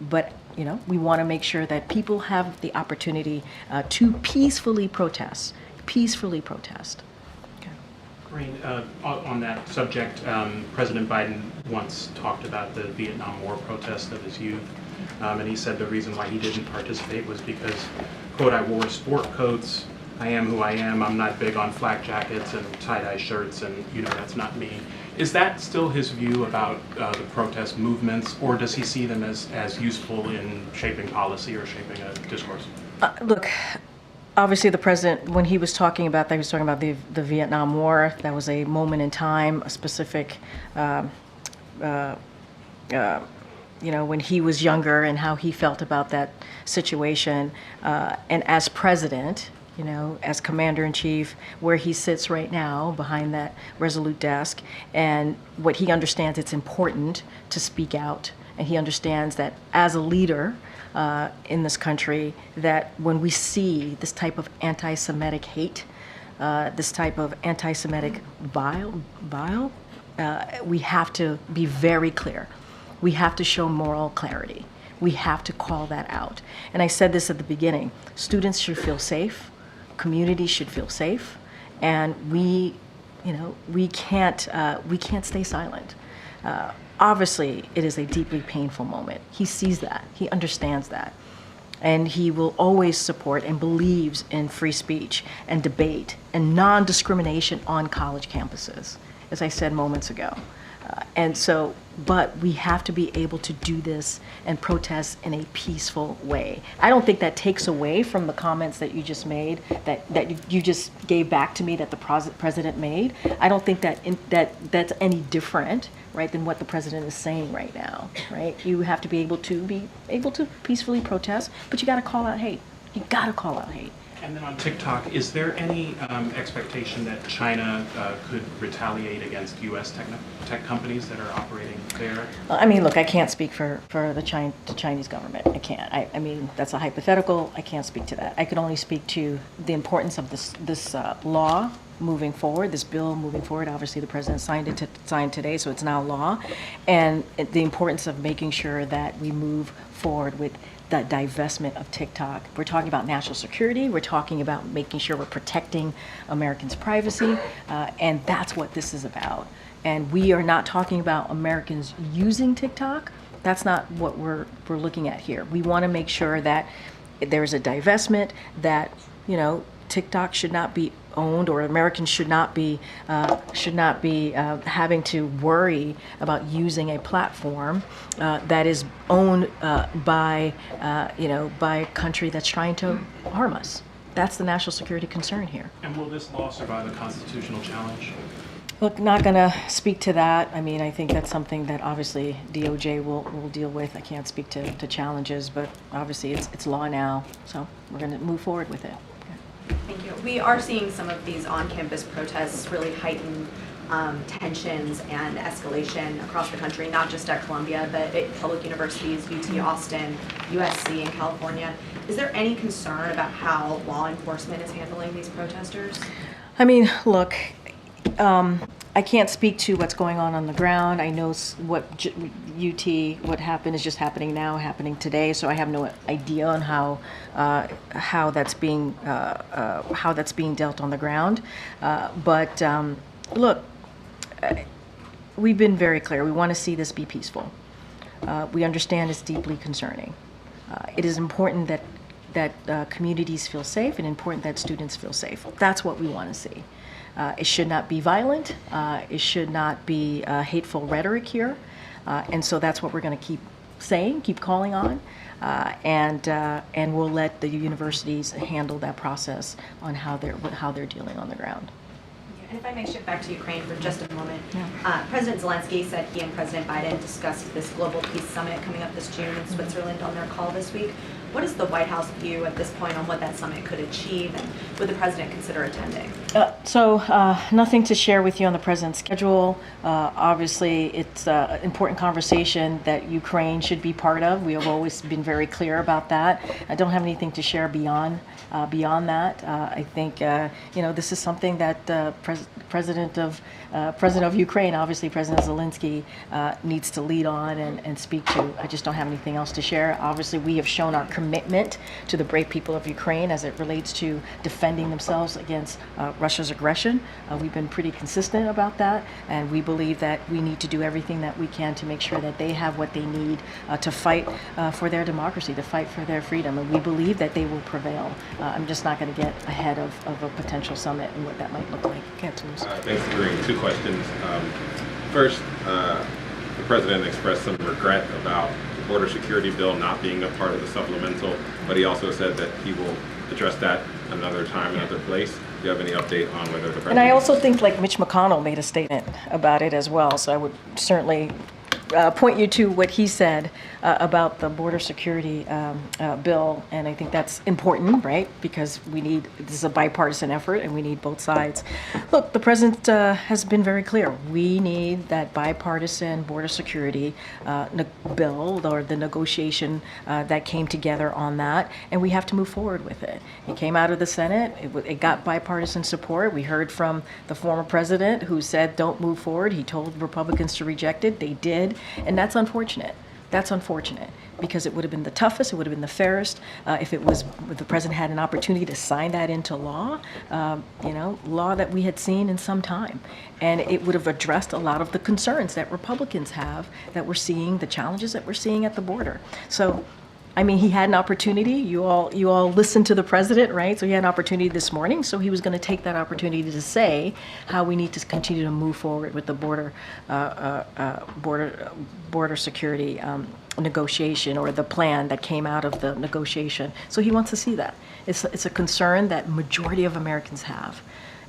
But we want to make sure that people have the opportunity to peacefully protest. Peacefully protest. Karine, on that subject, President Biden once talked about the Vietnam War protest of his youth, and he said the reason why he didn't participate was because, quote, I wore sport coats, I am who I am, I'm not big on flak jackets and tie-dye shirts, and that's not me. Is that still his view about the protest movements, or does he see them as useful in shaping policy or shaping a discourse? Look, obviously the president, when he was talking about that, he was talking about the Vietnam War. That was a moment in time, a specific, when he was younger and how he felt about that situation. And as president, as commander-in-chief, where he sits right now behind that resolute desk, and what he understands, it's important to speak out, and he understands that as a leader in this country, that when we see this type of anti-Semitic hate, this type of anti-Semitic vile, we have to be very clear. We have to show moral clarity. We have to call that out. And I said this at the beginning, students should feel safe, communities should feel safe, and we can't stay silent. Obviously, it is a deeply painful moment. He sees that, he understands that, and he will always support and believes in free speech and debate and non-discrimination on college campuses, as I said moments ago. But we have to be able to do this and protest in a peaceful way. I don't think that takes away from the comments that you just made, that you just gave back to me that the president made. I don't think that's any different, right, than what the president is saying right now, right? You have to be able to peacefully protest, but you got to call out hate. You got to call out hate. And then on TikTok, is there any expectation that China could retaliate against U.S. tech companies that are operating there? I mean, look, I can't speak for the Chinese government. I can't. I mean, that's a hypothetical. I can't speak to that. I can only speak to the importance of this law moving forward, this bill moving forward. Obviously, the president signed today, so it's now law. And the importance of making sure that we move forward with the divestment of TikTok. We're talking about national security. We're talking about making sure we're protecting Americans' privacy, and that's what this is about. And we are not talking about Americans using TikTok. That's not what we're looking at here. We want to make sure that there's a divestment, that TikTok should not be owned, or Americans should not be having to worry about using a platform that is owned by a country that's trying to harm us. That's the national security concern here. And will this law survive a constitutional challenge? Look, not going to speak to that. I mean, I think that's something that obviously DOJ will deal with. I can't speak to challenges, but obviously it's law now, so we're going to move forward with it. Thank you. We are seeing some of these on-campus protests really heighten tensions and escalation across the country, not just at Columbia, but at public universities, UT Austin, USC in California. Is there any concern about how law enforcement is handling these protesters? I mean, look, I can't speak to what's going on the ground. I know what happened is just happening today. So I have no idea on how that's being dealt on the ground. But look, we've been very clear. We want to see this be peaceful. We understand it's deeply concerning. It is important that communities feel safe, and important that students feel safe. That's what we want to see. It should not be violent. It should not be hateful rhetoric here. And so that's what we're going to keep saying, keep calling on. And we'll let the universities handle that process on how they're dealing on the ground. And if I may shift back to Ukraine for just a moment. Yeah. President Zelensky said he and President Biden discussed this global peace summit coming up this June in Switzerland on their call this week. What is the White House view at this point on what that summit could achieve, and would the president consider attending? So nothing to share with you on the president's schedule. Obviously, it's an important conversation that Ukraine should be part of. We have always been very clear about that. I don't have anything to share beyond that. I think this is something that President of Ukraine, obviously President Zelensky, needs to lead on and speak to. I just don't have anything else to share. Obviously, we have shown our commitment to the brave people of Ukraine as it relates to defending themselves against Russia's aggression. We've been pretty consistent about that, and we believe that we need to do everything that we can to make sure that they have what they need to fight for their democracy, to fight for their freedom, and we believe that they will prevail. I'm just not going to get ahead of a potential summit and what that might look like. Thanks, Karine. Two questions. First, the president expressed some regret about the border security bill not being a part of the supplemental, but he also said that he will address that another time, another place. Do you have any update on whether the president... And I also think Mitch McConnell made a statement about it as well, so I would certainly point you to what he said about the border security bill, and I think that's important, right? Because this is a bipartisan effort, and we need both sides. Look, the president has been very clear. We need that bipartisan border security bill, or the negotiation that came together on that, and we have to move forward with it. It came out of the Senate. It got bipartisan support. We heard from the former president who said, don't move forward. He told Republicans to reject it. They did, and that's unfortunate. That's unfortunate because it would have been the toughest, it would have been the fairest if the president had an opportunity to sign that into law, law that we had seen in some time. And it would have addressed a lot of the concerns that Republicans have, that we're seeing, the challenges that we're seeing at the border. So, I mean, he had an opportunity. You all listened to the president, right? So he had an opportunity this morning. So he was going to take that opportunity to say how we need to continue to move forward with the border security negotiation, or the plan that came out of the negotiation. So he wants to see that. It's a concern that majority of Americans have,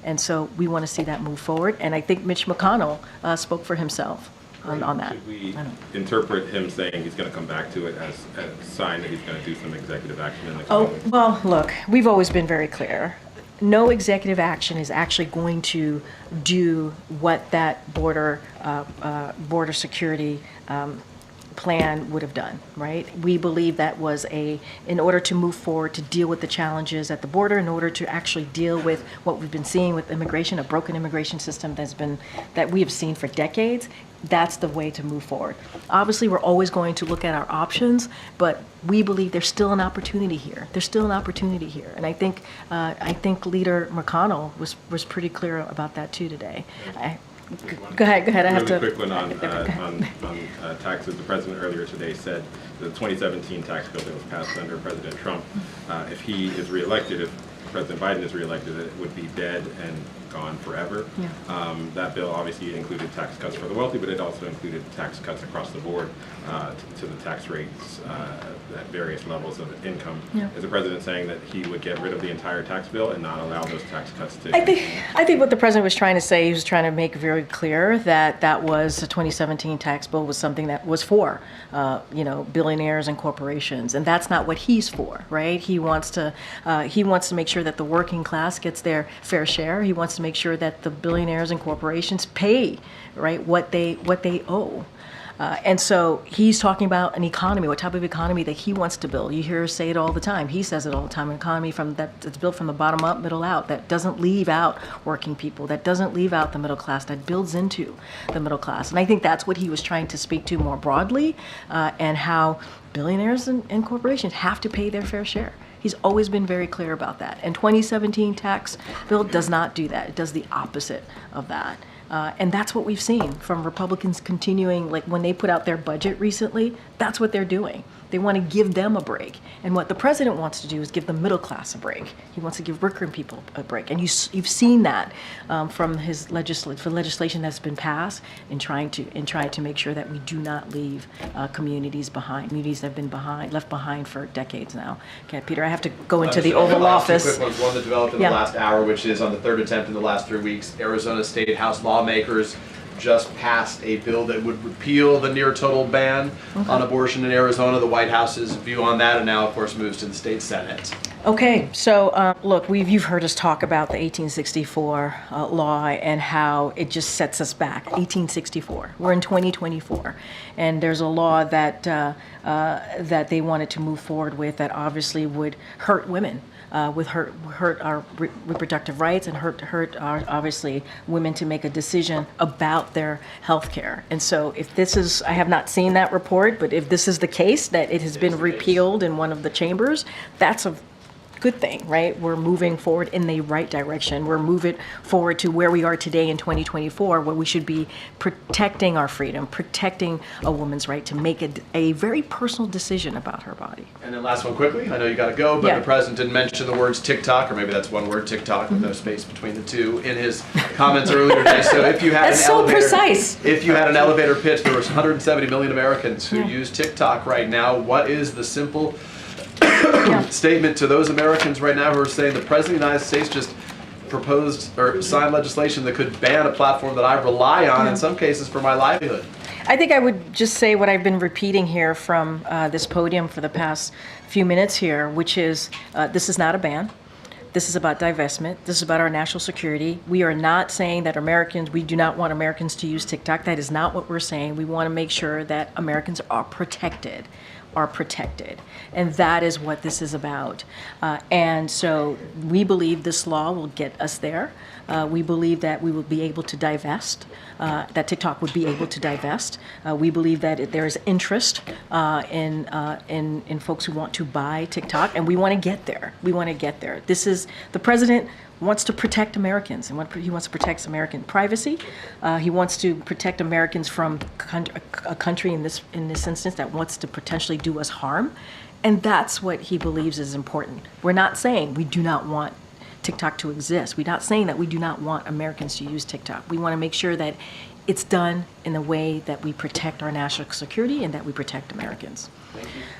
and so we want to see that move forward. And I think Mitch McConnell spoke for himself on that. Should we interpret him saying he's going to come back to it as a sign that he's going to do some executive action in the coming weeks? Well, look, we've always been very clear. No executive action is actually going to do what that border security plan would have done, right? We believe that was in order to move forward, to deal with the challenges at the border, in order to actually deal with what we've been seeing with immigration, a broken immigration system that we have seen for decades. That's the way to move forward. Obviously, we're always going to look at our options, but we believe there's still an opportunity here. There's still an opportunity here, and I think Leader McConnell was pretty clear about that too today. Go ahead. I have to. Really quick one on taxes. The president earlier today said the 2017 tax bill that was passed under President Trump, if he is reelected, if President Biden is reelected, it would be dead and gone forever. Yeah. That bill obviously included tax cuts for the wealthy, but it also included tax cuts across the board to the tax rates at various levels of income. Yeah. Is the president saying that he would get rid of the entire tax bill and not allow those tax cuts to? I think what the president was trying to say, he was trying to make very clear that was the 2017 tax bill was something that was for billionaires and corporations, and that's not what he's for, right? He wants to make sure that the working class gets their fair share. He wants to make sure that the billionaires and corporations pay, right, what they owe. And so he's talking about an economy, what type of economy that he wants to build. You hear us say it all the time. He says it all the time, an economy that's built from the bottom up, middle out, that doesn't leave out working people, that doesn't leave out the middle class, that builds into the middle class. And I think that's what he was trying to speak to more broadly, and how billionaires and corporations have to pay their fair share. He's always been very clear about that. And 2017 tax bill does not do that. It does the opposite of that. And that's what we've seen from Republicans continuing, like when they put out their budget recently, that's what they're doing. They want to give them a break. And what the president wants to do is give the middle class a break. He wants to give working people a break. And you've seen that from his legislation that's been passed in trying to make sure that we do not leave communities behind, communities that have been left behind for decades now. Okay, Peter, I have to go into the Oval Office. Two quick ones. One that developed in the last hour, which is on the third attempt in the last 3 weeks. Arizona State House lawmakers just passed a bill that would repeal the near total ban on abortion in Arizona. The White House's view on that, and now, of course, moves to the state Senate. Okay, so look, you've heard us talk about the 1864 law and how it just sets us back. 1864. We're in 2024, and there's a law that that they wanted to move forward with that obviously would hurt women. Would hurt our reproductive rights and hurt our, obviously, women to make a decision about their health care. And so if this is, I have not seen that report, but if this is the case, that it has been repealed in one of the chambers, that's a good thing, right? We're moving forward in the right direction. We're moving forward to where we are today in 2024, where we should be protecting our freedom, protecting a woman's right to make a very personal decision about her body. And then last one quickly, I know you got to go, but the president didn't mention the words TikTok, or maybe that's one word, TikTok, with no space between the two, in his comments earlier today. So if you had if you had an elevator pitch, there was 170 million Americans who use TikTok right now. What is the simple statement to those Americans right now who are saying the President of the United States just proposed or signed legislation that could ban a platform that I rely on in some cases for my livelihood? I think I would just say what I've been repeating here from this podium for the past few minutes here, which is this is not a ban. This is about divestment. This is about our national security. We are not saying that we do not want Americans to use TikTok. That is not what we're saying. We want to make sure that Americans are protected. And that is what this is about. And so we believe this law will get us there. We believe that we will be able to divest, that TikTok would be able to divest. We believe that there is interest in folks who want to buy TikTok, and we want to get there. We want to get there. The president wants to protect Americans, and he wants to protect American privacy. He wants to protect Americans from a country in this instance that wants to potentially do us harm, and that's what he believes is important. We're not saying we do not want TikTok to exist. We're not saying that we do not want Americans to use TikTok. We want to make sure that it's done in a way that we protect our national security and that we protect Americans.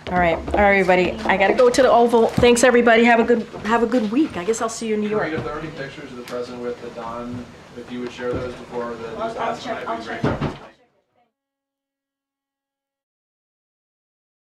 All right, everybody. I got to go to the Oval. Thanks, everybody. Have a good week. I guess I'll see you in New York. Karine, if there are any pictures of the president with the Don, if you would share those before the I'll check.